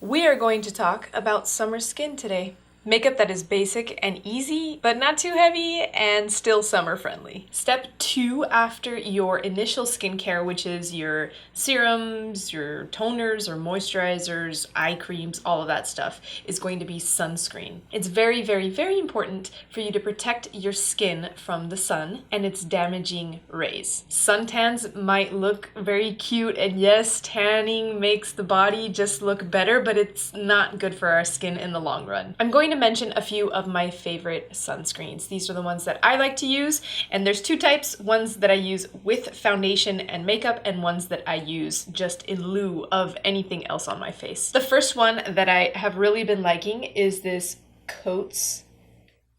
We are going to talk about summer skin today. Makeup that is basic and easy, but not too heavy and still summer friendly. Step 2 after your initial skincare, which is your serums, your toners or moisturizers, eye creams, all of that stuff, is going to be sunscreen. It's very, very, very important for you to protect your skin from the sun and its damaging rays. Suntans might look very cute, and yes, tanning makes the body just look better, but it's not good for our skin in the long run. I'm going to mention a few of my favorite sunscreens. These are the ones that I like to use, and there's two types, ones that I use with foundation and makeup and ones that I use just in lieu of anything else on my face. The first one that I have really been liking is this COTZ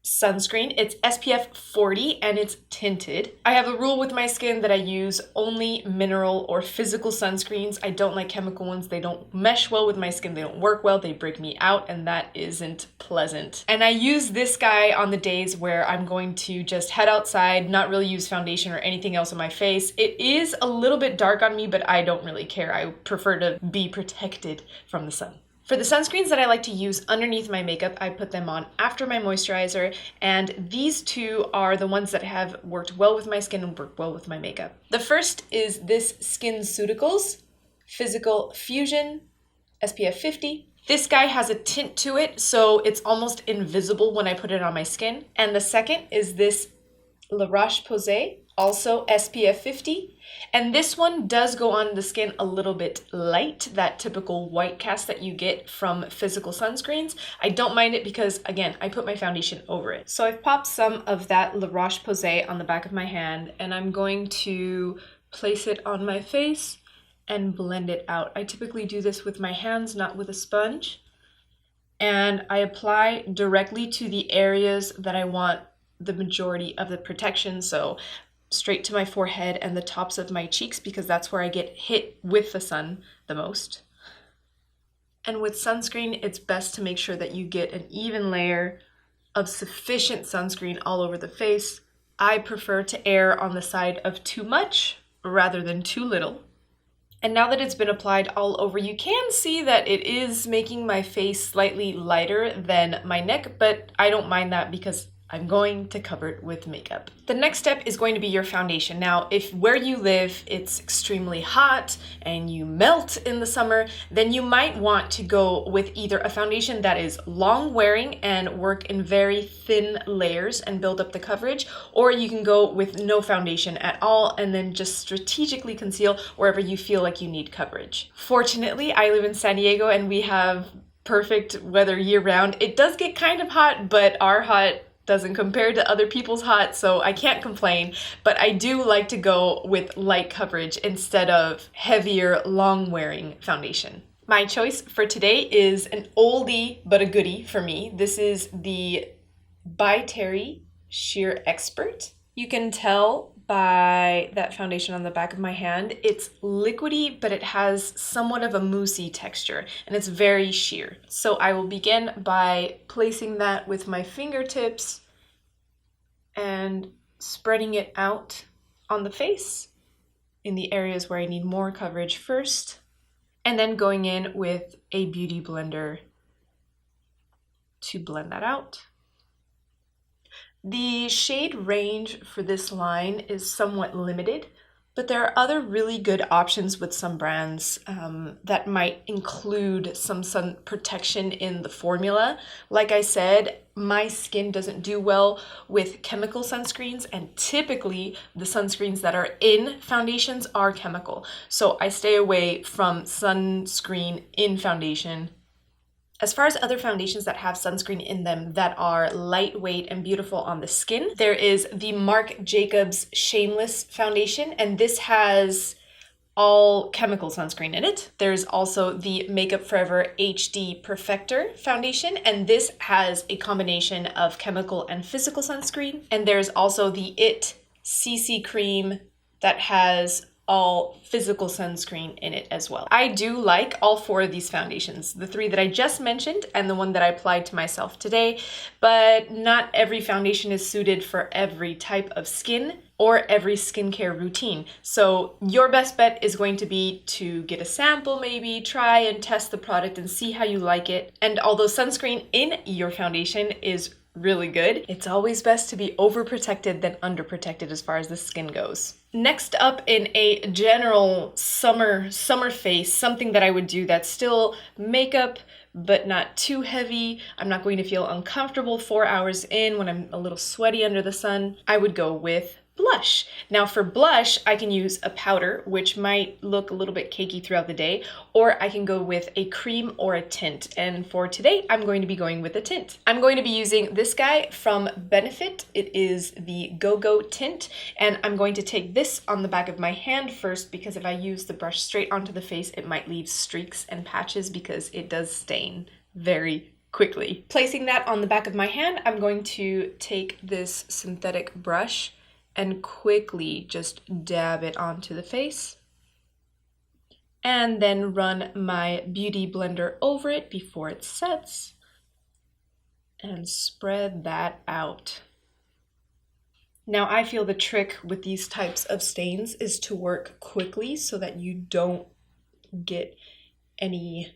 sunscreen. It's SPF 40 and it's tinted. I have a rule with my skin that I use only mineral or physical sunscreens. I don't like chemical ones. They don't mesh well with my skin. They don't work well. They break me out, and that isn't pleasant. And I use this guy on the days where I'm going to just head outside, not really use foundation or anything else on my face. It is a little bit dark on me, but I don't really care. I prefer to be protected from the sun. For the sunscreens that I like to use underneath my makeup, I put them on after my moisturizer, and these two are the ones that have worked well with my skin and work well with my makeup. The first is this SkinCeuticals Physical Fusion SPF 50. This guy has a tint to it, so it's almost invisible when I put it on my skin. And the second is this Roche Posay, also SPF 50. And this one does go on the skin a little bit light, that typical white cast that you get from physical sunscreens. I don't mind it because, again, I put my foundation over it. So I've popped some of that La Roche-Posay on the back of my hand, and I'm going to place it on my face and blend it out. I typically do this with my hands, not with a sponge. And I apply directly to the areas that I want the majority of the protection, so straight to my forehead and the tops of my cheeks, because that's where I get hit with the sun the most. And with sunscreen, it's best to make sure that you get an even layer of sufficient sunscreen all over the face. I prefer to err on the side of too much rather than too little. And now that it's been applied all over, you can see that it is making my face slightly lighter than my neck, but I don't mind that because I'm going to cover it with makeup. The next step is going to be your foundation. Now, if where you live, it's extremely hot and you melt in the summer, then you might want to go with either a foundation that is long wearing and work in very thin layers and build up the coverage, or you can go with no foundation at all and then just strategically conceal wherever you feel like you need coverage. Fortunately, I live in San Diego and we have perfect weather year round. It does get kind of hot, but our hot doesn't compare to other people's hot, so I can't complain, but I do like to go with light coverage instead of heavier, long-wearing foundation. My choice for today is an oldie but a goodie for me. This is the By Terry Sheer Expert. You can tell by that foundation on the back of my hand, it's liquidy, but it has somewhat of a moussey texture, and it's very sheer. So I will begin by placing that with my fingertips and spreading it out on the face in the areas where I need more coverage first, and then going in with a beauty blender to blend that out. The shade range for this line is somewhat limited, but there are other really good options with some brands that might include some sun protection in the formula. Like I said, my skin doesn't do well with chemical sunscreens, and typically the sunscreens that are in foundations are chemical. So I stay away from sunscreen in foundation. As far as other foundations that have sunscreen in them that are lightweight and beautiful on the skin, there is the Marc Jacobs Shameless foundation, and this has all chemical sunscreen in it. There's also the Makeup Forever HD Perfector foundation, and this has a combination of chemical and physical sunscreen. And there's also the IT CC cream that has all physical sunscreen in it as well. I do like all four of these foundations, the three that I just mentioned and the one that I applied to myself today, but not every foundation is suited for every type of skin or every skincare routine. So your best bet is going to be to get a sample, maybe try and test the product and see how you like it. And although sunscreen in your foundation is really good, it's always best to be overprotected than underprotected as far as the skin goes. Next up, in a general summer face, something that I would do that's still makeup but not too heavy. I'm not going to feel uncomfortable 4 hours in when I'm a little sweaty under the sun. I would go with blush. Now for blush, I can use a powder, which might look a little bit cakey throughout the day, or I can go with a cream or a tint. And for today, I'm going to be going with a tint. I'm going to be using this guy from Benefit. It is the GOGO tint, and I'm going to take this on the back of my hand first, because if I use the brush straight onto the face, it might leave streaks and patches because it does stain very quickly. Placing that on the back of my hand, I'm going to take this synthetic brush and quickly just dab it onto the face. And then run my beauty blender over it before it sets. And spread that out. Now I feel the trick with these types of stains is to work quickly so that you don't get any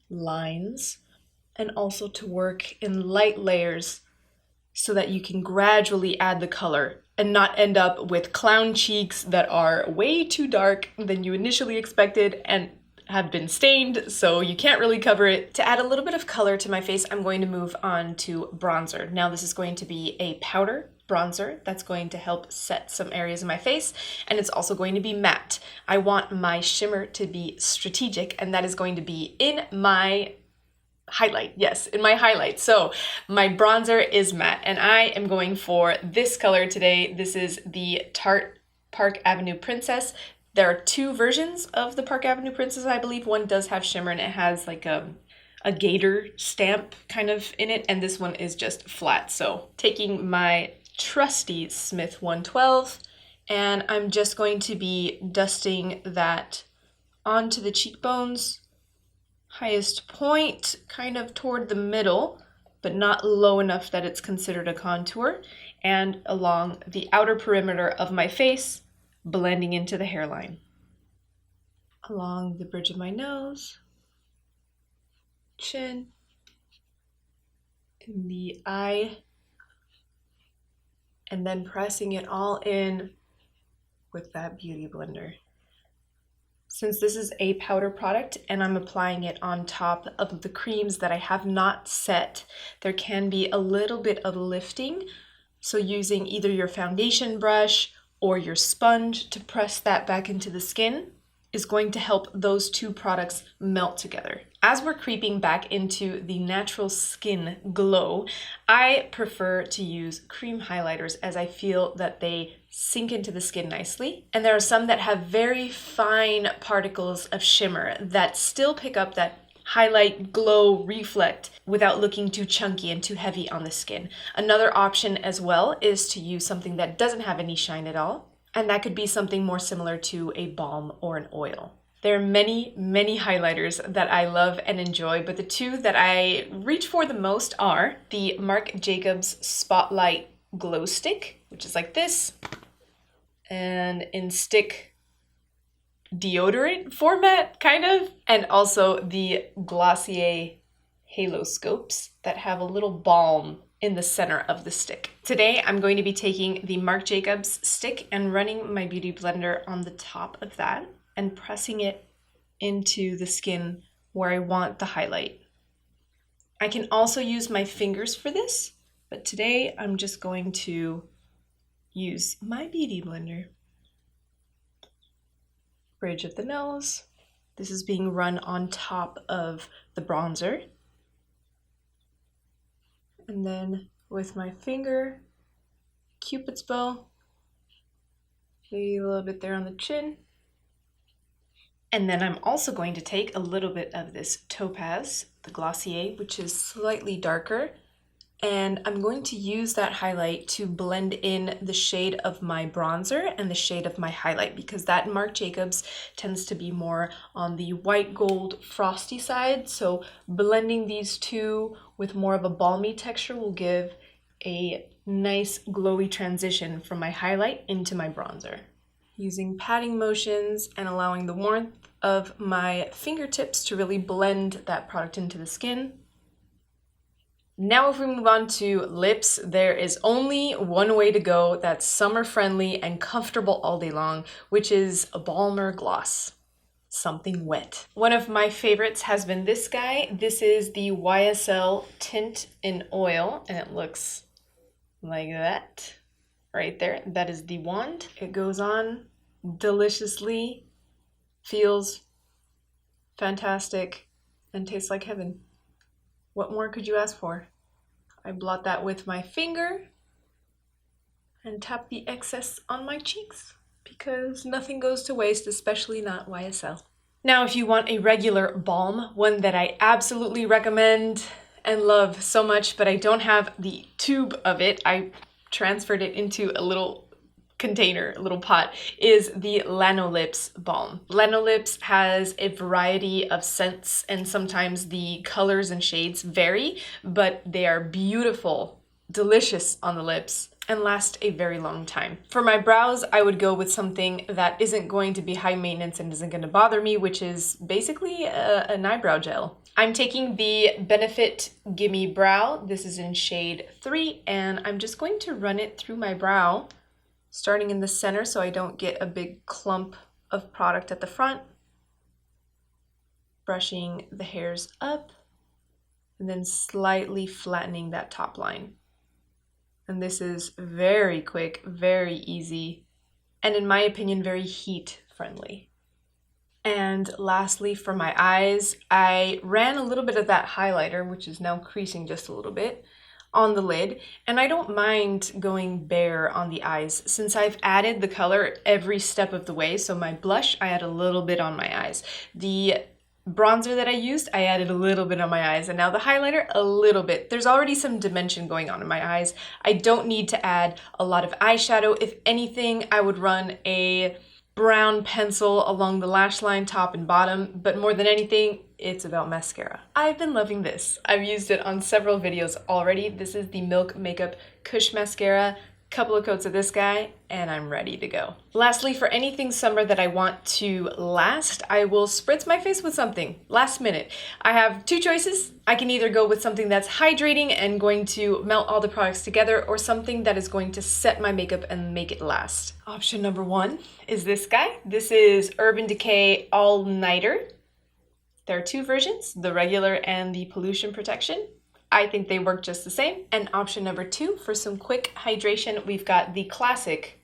lines. And also to work in light layers so that you can gradually add the color and not end up with clown cheeks that are way too dark than you initially expected and have been stained, so you can't really cover it. To add a little bit of color to my face, I'm going to move on to bronzer. Now this is going to be a powder bronzer that's going to help set some areas of my face, and it's also going to be matte. I want my shimmer to be strategic, and that is going to be in my highlight. Yes, in my highlight. So my bronzer is matte, and I am going for this color today. This is the Tarte Park Avenue Princess. There are two versions of the Park Avenue Princess, I believe. One does have shimmer and it has like a gator stamp kind of in it, and this one is just flat. So taking my trusty Smith 112, and I'm just going to be dusting that onto the cheekbones, highest point kind of toward the middle, but not low enough that it's considered a contour, and along the outer perimeter of my face, blending into the hairline. Along the bridge of my nose, chin, in the eye, and then pressing it all in with that beauty blender. Since this is a powder product and I'm applying it on top of the creams that I have not set, there can be a little bit of lifting. So using either your foundation brush or your sponge to press that back into the skin is going to help those two products melt together. As we're creeping back into the natural skin glow, I prefer to use cream highlighters as I feel that they sink into the skin nicely. And there are some that have very fine particles of shimmer that still pick up that highlight, glow, reflect without looking too chunky and too heavy on the skin. Another option as well is to use something that doesn't have any shine at all. And that could be something more similar to a balm or an oil. There are many, many highlighters that I love and enjoy, but the two that I reach for the most are the Marc Jacobs Spotlight Glow Stick, which is like this, and in stick deodorant format, kind of, and also the Glossier Haloscopes that have a little balm in the center of the stick. Today, I'm going to be taking the Marc Jacobs stick and running my beauty blender on the top of that and pressing it into the skin where I want the highlight. I can also use my fingers for this, but today I'm just going to use my beauty blender. Bridge of the nose. This is being run on top of the bronzer. And then with my finger, Cupid's bow, maybe a little bit there on the chin. And then I'm also going to take a little bit of this TOPAZ, the Glossier, which is slightly darker, and I'm going to use that highlight to blend in the shade of my bronzer and the shade of my highlight, because that Marc Jacobs tends to be more on the white gold frosty side. So blending these two with more of a balmy texture will give a nice glowy transition from my highlight into my bronzer. Using patting motions and allowing the warmth of my fingertips to really blend that product into the skin. Now if we move on to lips, there is only one way to go that's summer friendly and comfortable all day long, which is a balm or gloss. Something wet. One of my favorites has been this guy. This is the YSL Tint-In-Oil, and it looks like that right there. That is the wand. It goes on deliciously, feels fantastic, and tastes like heaven. What more could you ask for? I blot that with my finger and tap the excess on my cheeks because nothing goes to waste, especially not YSL. Now, if you want a regular balm, one that I absolutely recommend and love so much, but I don't have the tube of it, I transferred it into a little container, a little pot, is the Lanolips balm. Lanolips has a variety of scents and sometimes the colors and shades vary, but they are beautiful, delicious on the lips, and last a very long time. For my brows, I would go with something that isn't going to be high maintenance and isn't going to bother me, which is basically an eyebrow gel. I'm taking the Benefit Gimme Brow. This is in shade 3, and I'm just going to run it through my brow, starting in the center so I don't get a big clump of product at the front. Brushing the hairs up, and then slightly flattening that top line. And this is very quick, very easy, and in my opinion, very heat friendly. And lastly, for my eyes, I ran a little bit of that highlighter, which is now creasing just a little bit, on the lid, and I don't mind going bare on the eyes since I've added the color every step of the way. So my blush, I add a little bit on my eyes. The bronzer that I used, I added a little bit on my eyes, and now the highlighter, a little bit. There's already some dimension going on in my eyes. I don't need to add a lot of eyeshadow. If anything, I would run a brown pencil along the lash line, top and bottom, but more than anything, it's about mascara. I've been loving this. I've used it on several videos already. This is the Milk Makeup Kush Mascara. Couple of coats of this guy, and I'm ready to go. Lastly, for anything summer that I want to last, I will spritz my face with something last minute. I have two choices. I can either go with something that's hydrating and going to melt all the products together, or something that is going to set my makeup and make it last. Option number 1 is this guy. This is Urban Decay All Nighter. There are two versions, the regular and the pollution protection. I think they work just the same. And option number 2, for some quick hydration, we've got the classic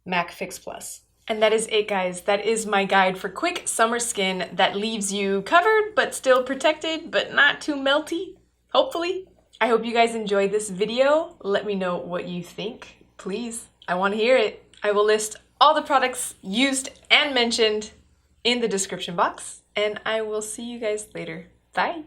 MAC Fix Plus. And that is it, guys. That is my guide for quick summer skin that leaves you covered, but still protected, but not too melty, hopefully. I hope you guys enjoyed this video. Let me know what you think, please. I want to hear it. I will list all the products used and mentioned in the description box, and I will see you guys later. Bye.